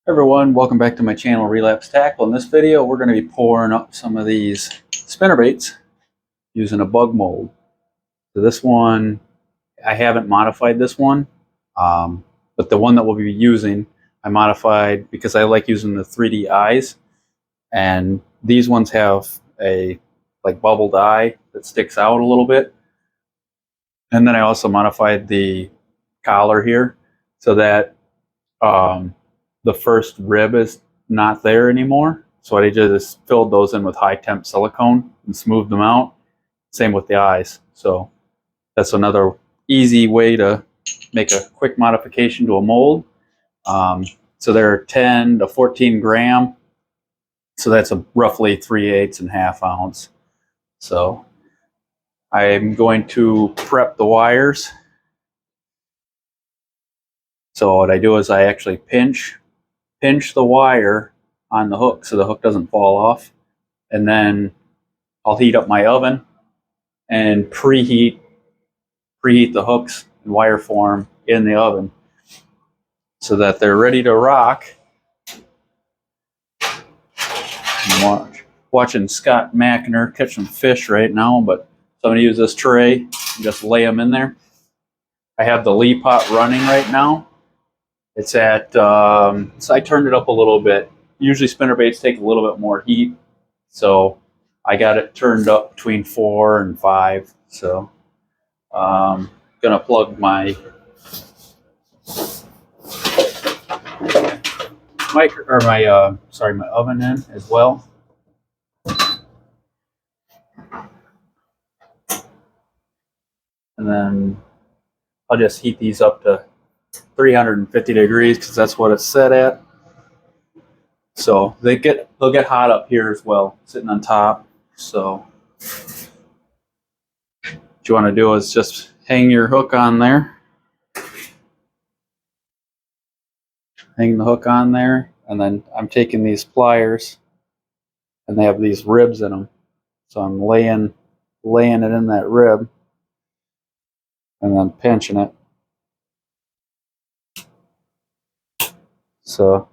Everyone, welcome back to my channel Relapse Tackle. In this video we're going to be pouring up some of these spinnerbaits using a bug mold. So this one, I haven't modified this one, but the one that we'll be using I modified because I like using the 3D eyes, and these ones have a like bubbled eye that sticks out a little bit. And then I also modified the collar here so that the first rib is not there anymore. So I just filled those in with high temp silicone and smoothed them out. Same with the eyes. So that's another easy way to make a quick modification to a mold. So they're 10 to 14 gram. So that's roughly 3/8 and ½ ounce. So I'm going to prep the wires. So what I do is I actually pinch the wire on the hook so the hook doesn't fall off, and then I'll heat up my oven and preheat the hooks in wire form in the oven so that they're ready to rock. I'm watching Scott Mackner catch some fish right now, but so I'm going to use this tray and just lay them in there. I have the Lee pot running right now. It's at, so I turned it up a little bit. Usually spinnerbaits take a little bit more heat, so I got it turned up between 4 and 5. So gonna plug my my oven in as well. And then I'll just heat these up to 350 degrees because that's what it's set at. So they'll get hot up here as well, sitting on top. So what you want to do is just hang your hook on there. Hang the hook on there, and then I'm taking these pliers, and they have these ribs in them. So I'm laying it in that rib, and then pinching it. So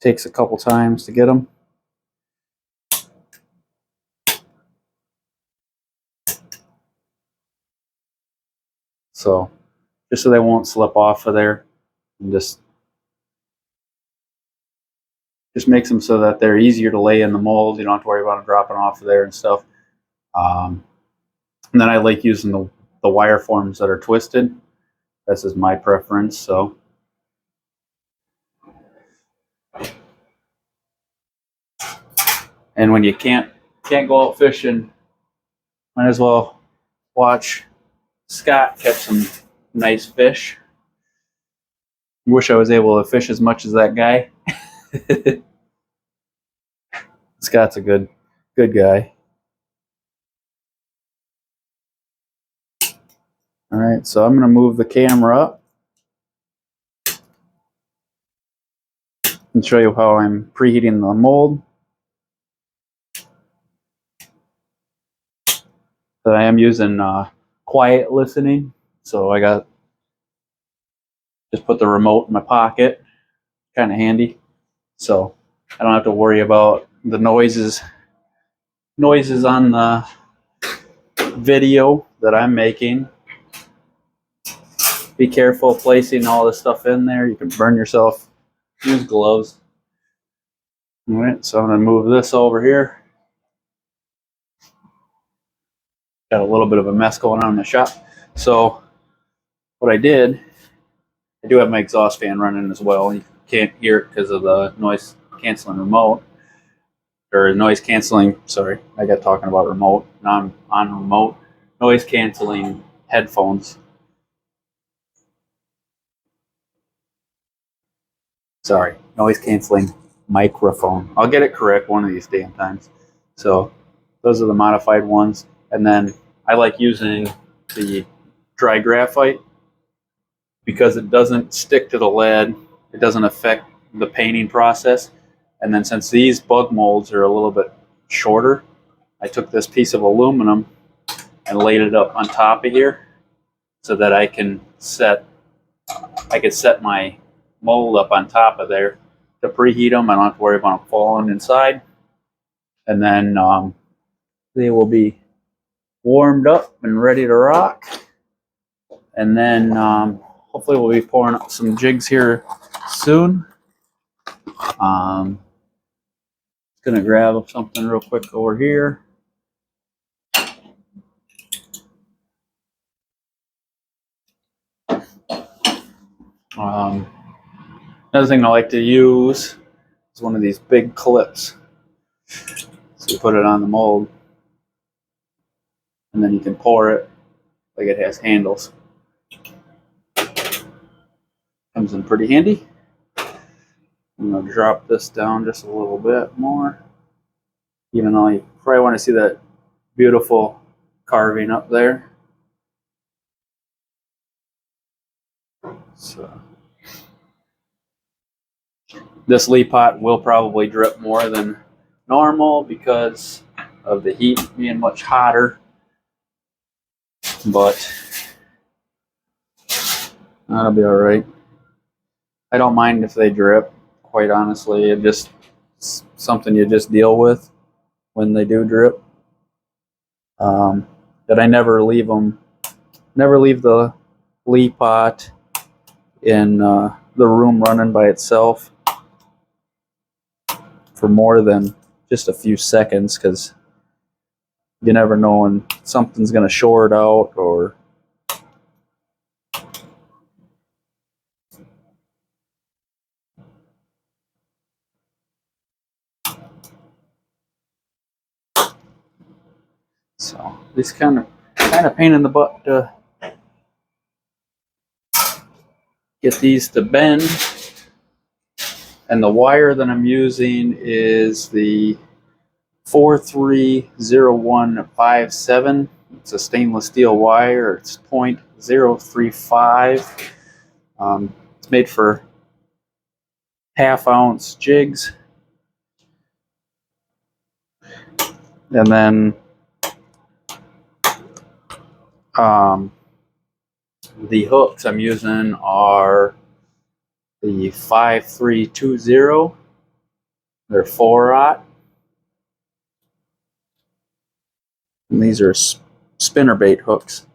takes a couple times to get them. So just so they won't slip off of there, and just makes them so that they're easier to lay in the mold. You don't have to worry about them dropping off of there and stuff. And then I like using the wire forms that are twisted. This is my preference. So and when you can't go out fishing, might as well watch Scott catch some nice fish. Wish I was able to fish as much as that guy. Scott's a good guy. All right, so I'm going to move the camera up and show you how I'm preheating the mold. So I am using quiet listening. So I just put the remote in my pocket, kind of handy. So I don't have to worry about the noises on the video that I'm making. Be careful placing all this stuff in there. You can burn yourself. Use gloves. All right, so I'm going to move this over here. Got a little bit of a mess going on in the shop. So what I did, I do have my exhaust fan running as well. You can't hear it because of the noise canceling remote. Or noise canceling, sorry, I got talking about remote. Now I'm on remote. Noise canceling headphones. Sorry, noise canceling microphone. I'll get it correct one of these damn times. So those are the modified ones. And then I like using the dry graphite because it doesn't stick to the lead. It doesn't affect the painting process. And then since these bug molds are a little bit shorter, I took this piece of aluminum and laid it up on top of here so that I could set my mold up on top of there to preheat them. I don't have to worry about them falling inside. And then they will be warmed up and ready to rock. And then hopefully we'll be pouring up some jigs here soon. Just gonna grab something real quick over here. Another thing I like to use is one of these big clips. So you put it on the mold, and then you can pour it like it has handles. Comes in pretty handy. I'm going to drop this down just a little bit more, even though you probably want to see that beautiful carving up there. So this leaf pot will probably drip more than normal because of the heat being much hotter, but that'll be all right. I don't mind if they drip, quite honestly. It's something you just deal with when they do drip. That I never leave the leaf pot in the room running by itself for more than just a few seconds, because you never know when something's going to short out or so. It's kind of pain in the butt to get these to bend. And the wire that I'm using is the 430157. It's a stainless steel wire. It's 0.035. It's made for half-ounce jigs. And then the hooks I'm using are the 5320. They're 4-aught. And these are spinnerbait hooks.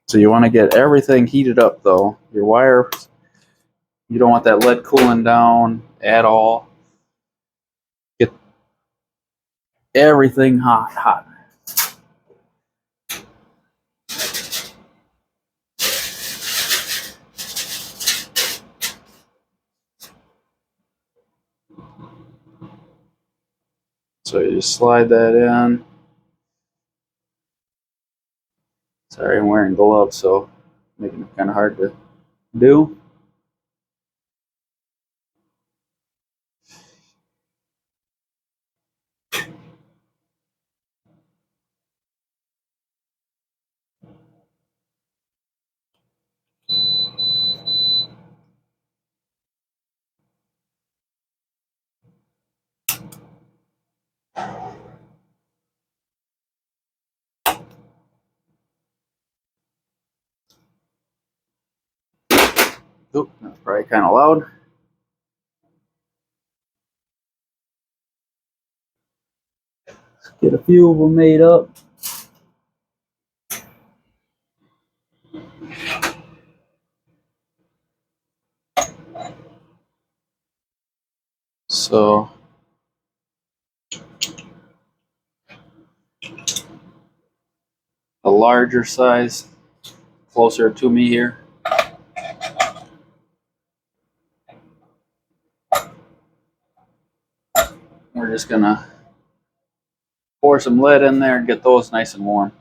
So you want to get everything heated up though. Your wire, you don't want that lead cooling down at all. Get everything hot. So you just slide that in. Sorry, I'm wearing gloves, so making it kind of hard to do. Oop, that's probably kind of loud. Let's get a few of them made up. So a larger size closer to me here. We're just gonna pour some lead in there and get those nice and warm.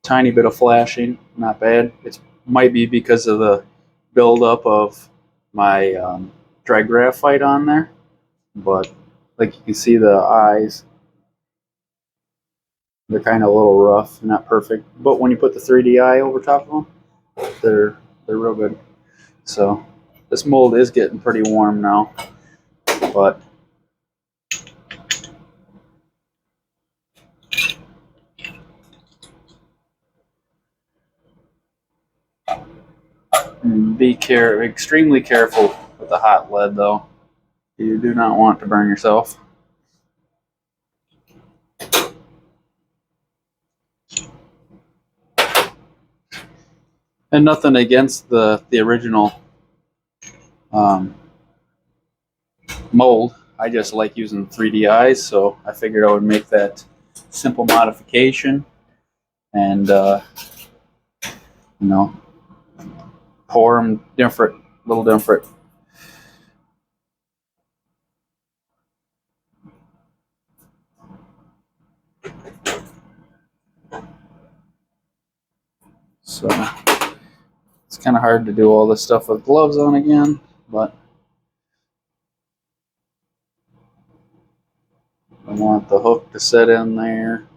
Tiny bit of flashing, not bad. It might be because of the buildup of my dry graphite on there, but like you can see the eyes They're kind of a little rough, not perfect, but when you put the 3DI over top of them, they're real good. So this mold is getting pretty warm now, but be extremely careful with the hot lead, though. You do not want to burn yourself. And nothing against the original mold. I just like using 3DIs, so I figured I would make that simple modification and you know, pour them different, a little different. So it's kind of hard to do all this stuff with gloves on again, but I want the hook to set in there,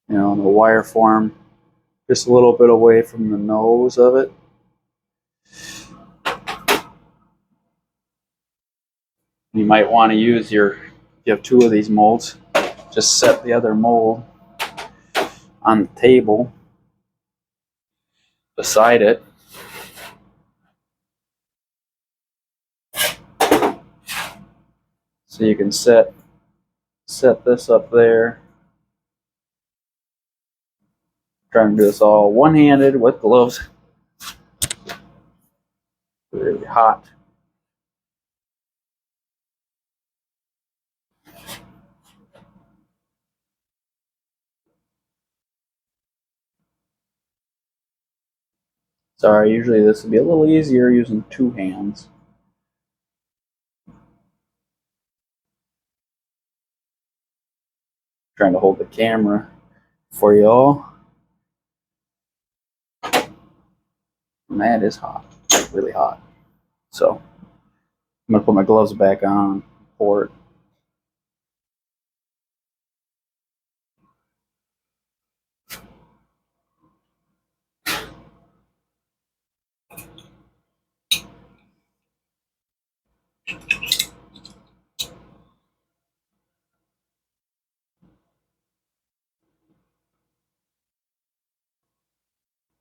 you know, in the wire form, just a little bit away from the nose of it. You might want to use if you have two of these molds, just set the other mold on the table beside it. So you can set this up there. I'm trying to do this all one-handed with gloves. Really hot. Sorry, usually this would be a little easier using two hands. Trying to hold the camera for y'all. And that is hot, really hot. So I'm gonna put my gloves back on, pour it.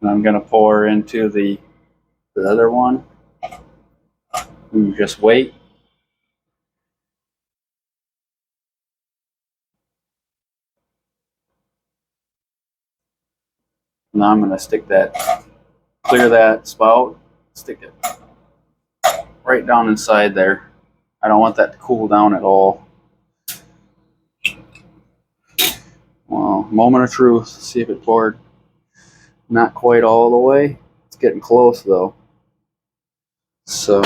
And I'm gonna pour into the other one. You just wait. Now I'm gonna clear that spout, stick it right down inside there. I don't want that to cool down at all. Well, moment of truth, see if it poured. Not quite all the way. It's getting close though. So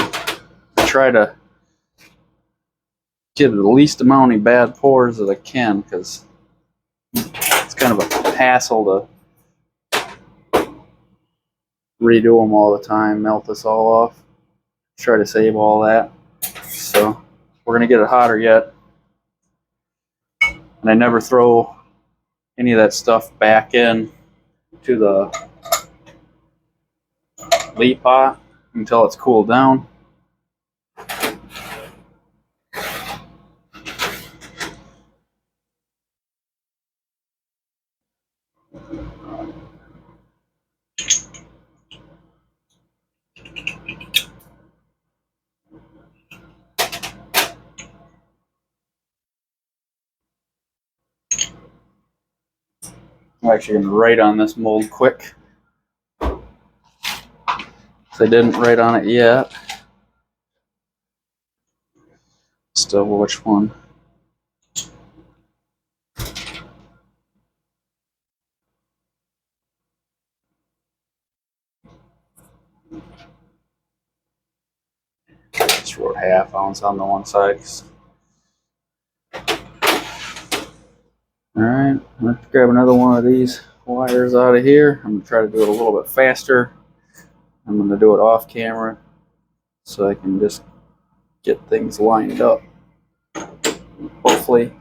try to get the least amount of bad pours that I can, because it's kind of a hassle to redo them all the time, melt this all off. Try to save all that. So we're gonna get it hotter yet. And I never throw any of that stuff back in to the lead pot until it's cooled down. I'm actually going to write on this mold quick. So I didn't write on it yet. Still, which one? Just wrote 1/2 ounce on the one side. Alright, let's grab another one of these wires out of here. I'm going to try to do it a little bit faster. I'm going to do it off camera so I can just get things lined up. Hopefully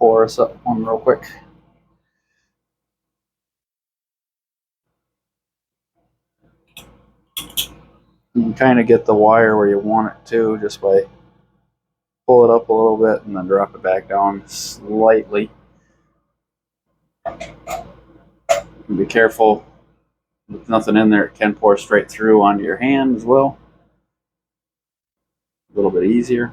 pour us up one real quick. You can kind of get the wire where you want it to just by pull it up a little bit and then drop it back down slightly. Be careful with nothing in there, it can pour straight through onto your hand as well. A little bit easier.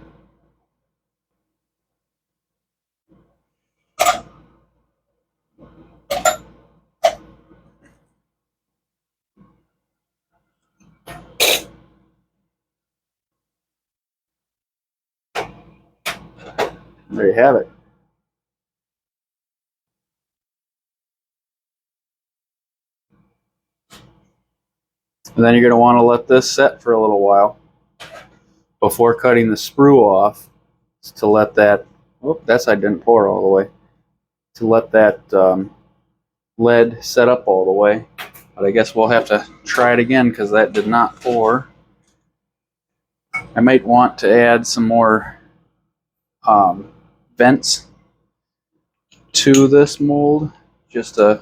There you have it. And then you're going to want to let this set for a little while before cutting the sprue off, to let that, oh, that side didn't pour all the way, to let that lead set up all the way. But I guess we'll have to try it again because that did not pour. I might want to add some more vents to this mold just to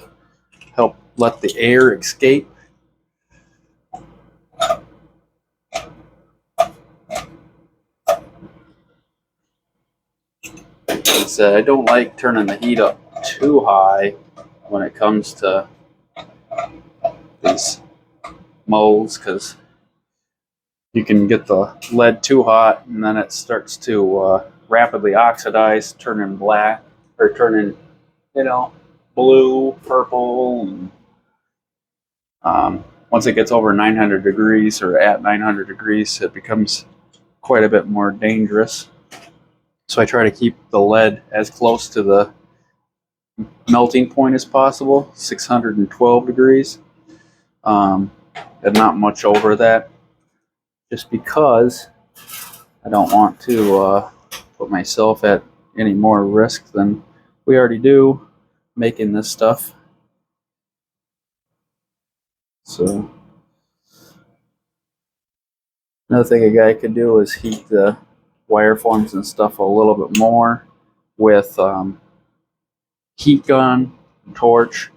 help let the air escape. I don't like turning the heat up too high when it comes to these molds, because you can get the lead too hot and then it starts to rapidly oxidize, turning black, or turning, you know, blue, purple, and once it gets over 900 degrees or at 900 degrees, it becomes quite a bit more dangerous. So I try to keep the lead as close to the melting point as possible, 612 degrees, and not much over that, just because I don't want to put myself at any more risk than we already do making this stuff. So another thing a guy could do is heat the wire forms and stuff a little bit more with heat gun, torch.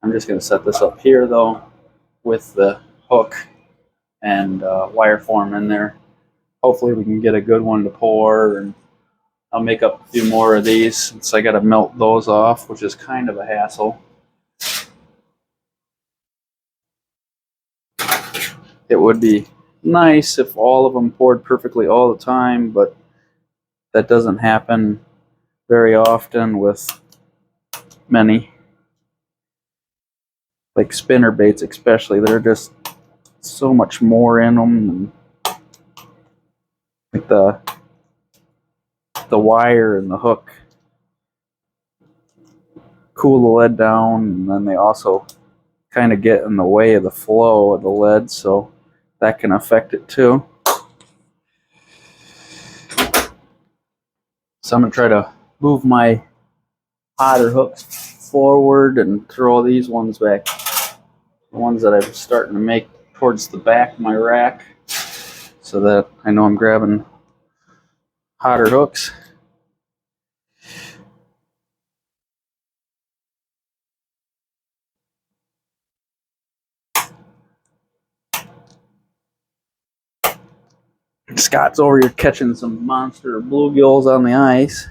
I'm just going to set this up here though with the hook and wire form in there. Hopefully we can get a good one to pour, and I'll make up a few more of these since I got to melt those off, which is kind of a hassle. It would be nice if all of them poured perfectly all the time, but that doesn't happen very often with many, like spinner baits especially. They're just so much more in them, and like the wire and the hook cool the lead down, and then they also kind of get in the way of the flow of the lead, so that can affect it too. So I'm going to try to move my hotter hooks forward and throw these ones back, the ones that I'm starting to make, towards the back of my rack, so that I know I'm grabbing hotter hooks. Scott's over here catching some monster bluegills on the ice.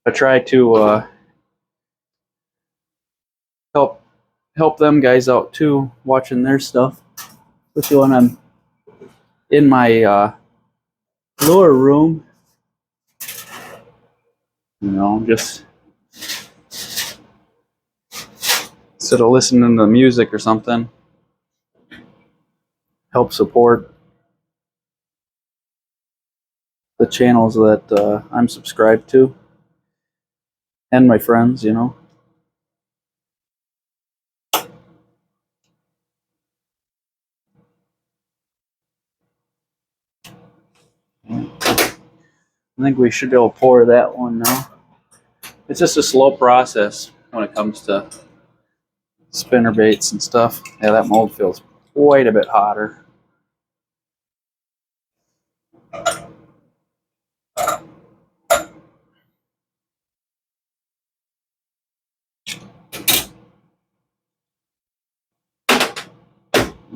I try to help them guys out too, watching their stuff, especially when I'm in my lower room. You know, just instead of listening to music or something, help support the channels that I'm subscribed to, and my friends, you know. I think we should be able to pour that one now. It's just a slow process when it comes to spinner baits and stuff. Yeah, that mold feels quite a bit hotter.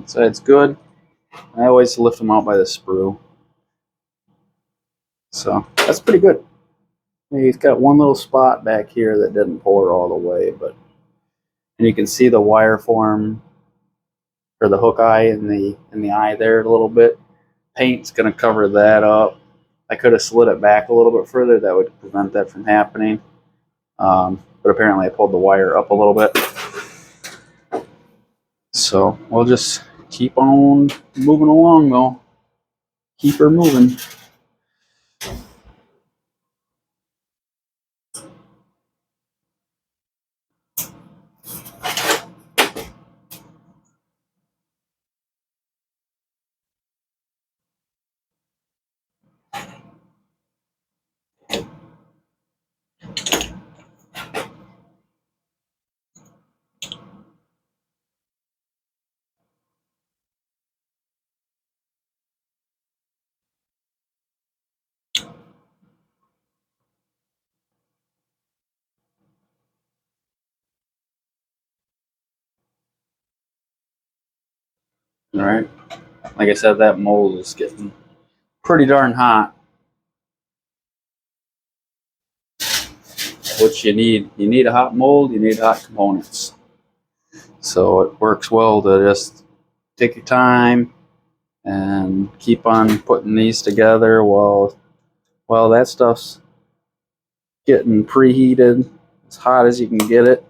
So it's good. I always lift them out by the sprue. So that's pretty good. He's got one little spot back here that didn't pour all the way, but and you can see the wire form for the hook eye in the eye there a little bit. Paint's going to cover that up. I could have slid it back a little bit further. That would prevent that from happening. But apparently I pulled the wire up a little bit. So we'll just keep on moving along though. Keep her moving. All right. Like I said, that mold is getting pretty darn hot. What you need a hot mold, you need hot components. So it works well to just take your time and keep on putting these together while that stuff's getting preheated as hot as you can get it.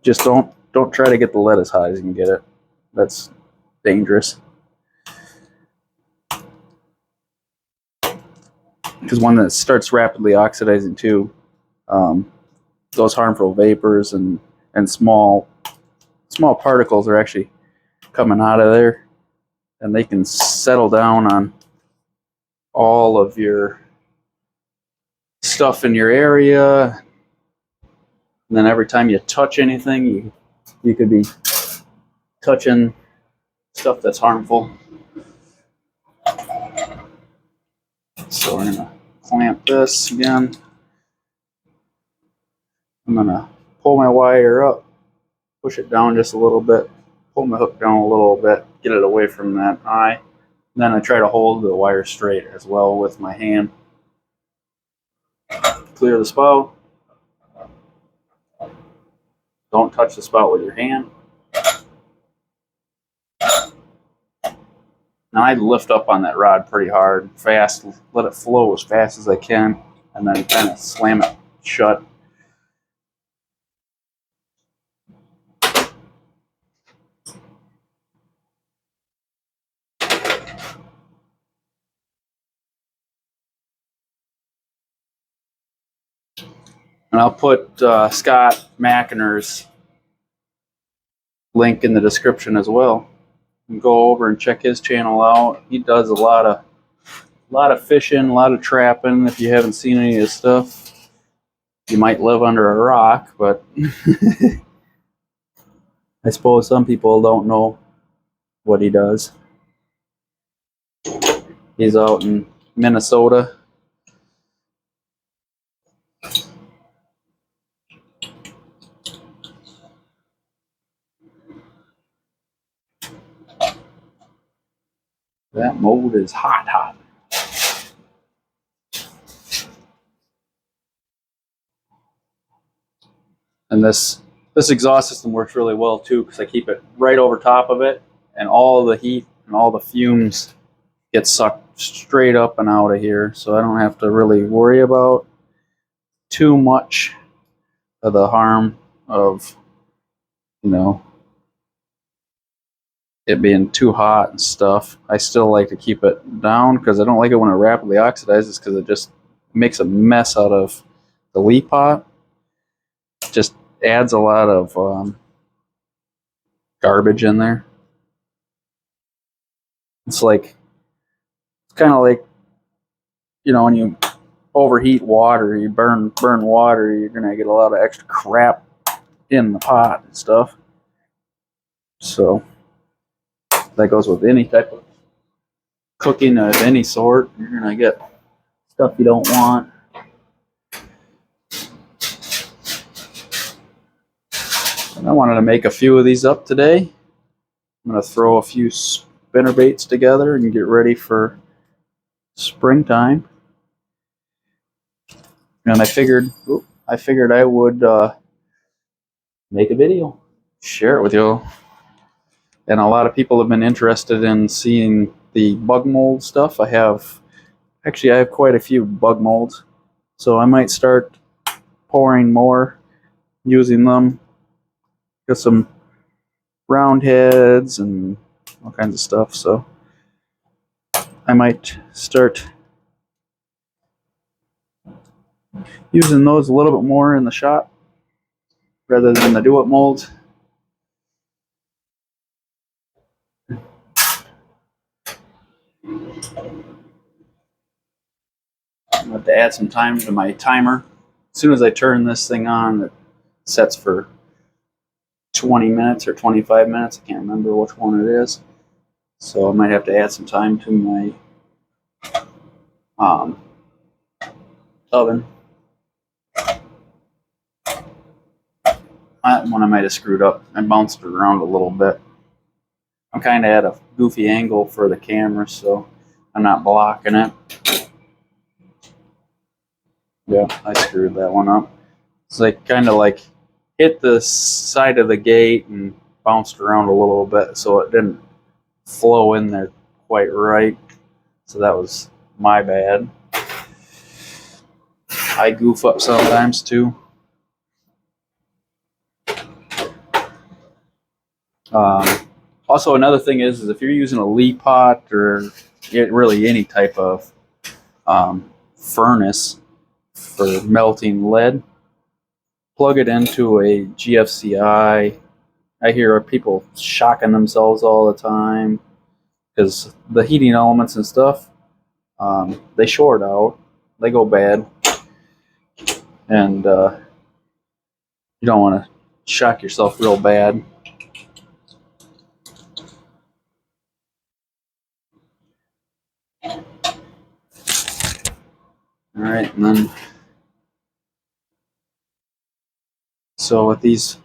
Just don't try to get the lead as hot as you can get it. That's dangerous. Because when it starts rapidly oxidizing too, those harmful vapors and small particles are actually coming out of there, and they can settle down on all of your stuff in your area. And then every time you touch anything, you could be touching stuff that's harmful. So we're gonna clamp this again. I'm gonna pull my wire up, push it down just a little bit, pull my hook down a little bit, get it away from that eye. And then I try to hold the wire straight as well with my hand. Clear the spout. Don't touch the spout with your hand. Now I lift up on that rod pretty hard, fast, let it flow as fast as I can, and then kind of slam it shut. And I'll put Scott Mackiner's link in the description as well. You can go over and check his channel out. He does a lot of fishing, a lot of trapping. If you haven't seen any of his stuff, you might live under a rock, but I suppose some people don't know what he does. He's out in Minnesota. That mold is hot. And this exhaust system works really well too, because I keep it right over top of it, and all the heat and all the fumes get sucked straight up and out of here, so I don't have to really worry about too much of the harm of, you know, it being too hot and stuff. I still like to keep it down because I don't like it when it rapidly oxidizes, because it just makes a mess out of the leaf pot. It just adds a lot of garbage in there. It's kind of like, you know, when you overheat water, you burn water, you're gonna get a lot of extra crap in the pot and stuff. So that goes with any type of cooking of any sort. You're gonna get stuff you don't want. And I wanted to make a few of these up today. I'm going to throw a few spinner baits together and get ready for springtime. And I figured I would make a video, share it with you. And a lot of people have been interested in seeing the bug mold stuff. I have quite a few bug molds, so I might start pouring more, using them. Got some round heads and all kinds of stuff, so I might start using those a little bit more in the shop rather than the do-it molds. I have to add some time to my timer. As soon as I turn this thing on, it sets for 20 minutes or 25 minutes. I can't remember which one it is. So I might have to add some time to my oven. That one I might have screwed up. I bounced it around a little bit. I'm kind of at a goofy angle for the camera, so I'm not blocking it. Yeah, I screwed that one up. So I kind of like hit the side of the gate and bounced around a little bit, so it didn't flow in there quite right. So that was my bad. I goof up sometimes too. Also, another thing is if you're using a lead pot or really any type of furnace for melting lead, plug it into a GFCI. I hear people shocking themselves all the time because the heating elements and stuff, they short out, they go bad, and you don't want to shock yourself real bad. All right, and then so with these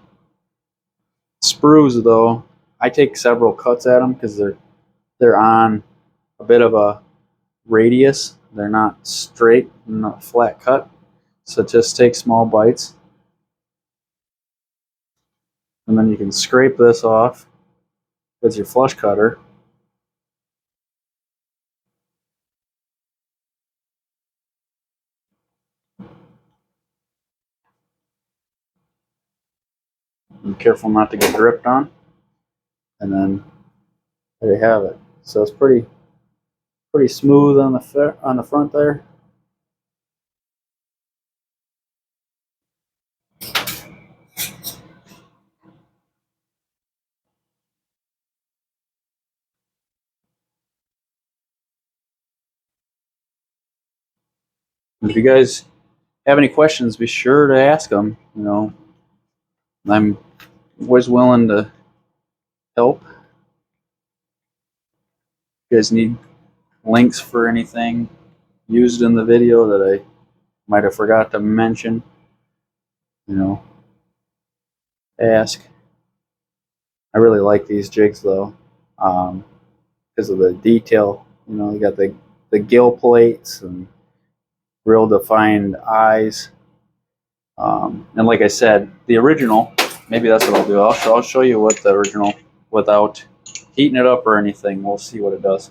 sprues though, I take several cuts at them because they're on a bit of a radius. They're not straight, not flat cut. So just take small bites. And then you can scrape this off with your flush cutter. Be careful not to get dripped on. And then there you have it. So it's pretty smooth on the front there. If you guys have any questions, be sure to ask them. You know, I'm always willing to help. If you guys need links for anything used in the video that I might have forgot to mention, you know, ask. I really like these jigs though, because of the detail. You know, you got the gill plates and real defined eyes. And like I said, the original, maybe that's what I'll do. I'll show you what the original, without heating it up or anything. We'll see what it does.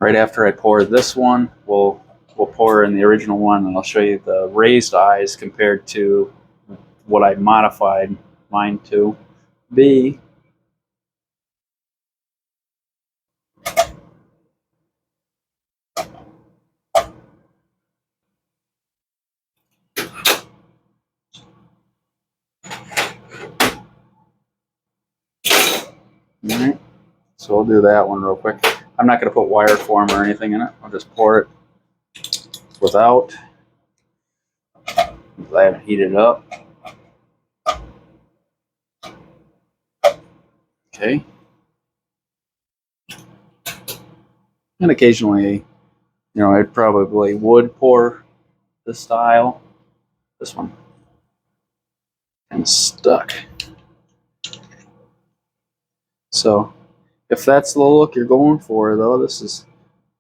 Right after I pour this one, we'll pour in the original one, and I'll show you the raised eyes compared to what I modified mine to be. Alright, so we'll do that one real quick. I'm not going to put wire form or anything in it. I'll just pour it without. I haven't heated it up. Okay. And occasionally, you know, I probably would pour this style. This one and stuck. So if that's the look you're going for, though,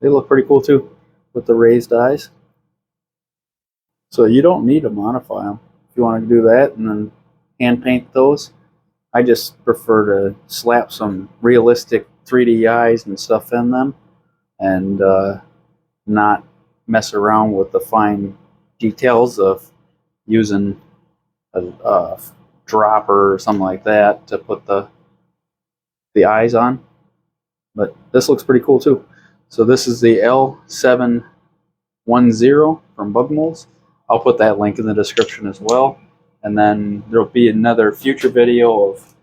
they look pretty cool too with the raised eyes. So you don't need to modify them if you want to do that and then hand paint those. I just prefer to slap some realistic 3D eyes and stuff in them and not mess around with the fine details of using a dropper or something like that to put the eyes on. But this looks pretty cool too. So this is the L710 from Bug Molds. I'll put that link in the description as well. And then there'll be another future video of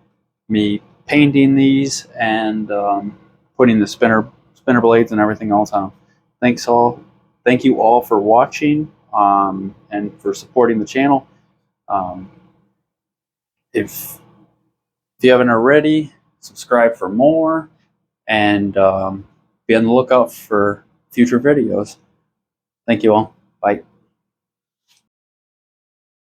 me painting these and putting the spinner blades and everything else on them. Thank you all for watching and for supporting the channel. If you haven't already, subscribe for more and be on the lookout for future videos. Thank you all. Bye.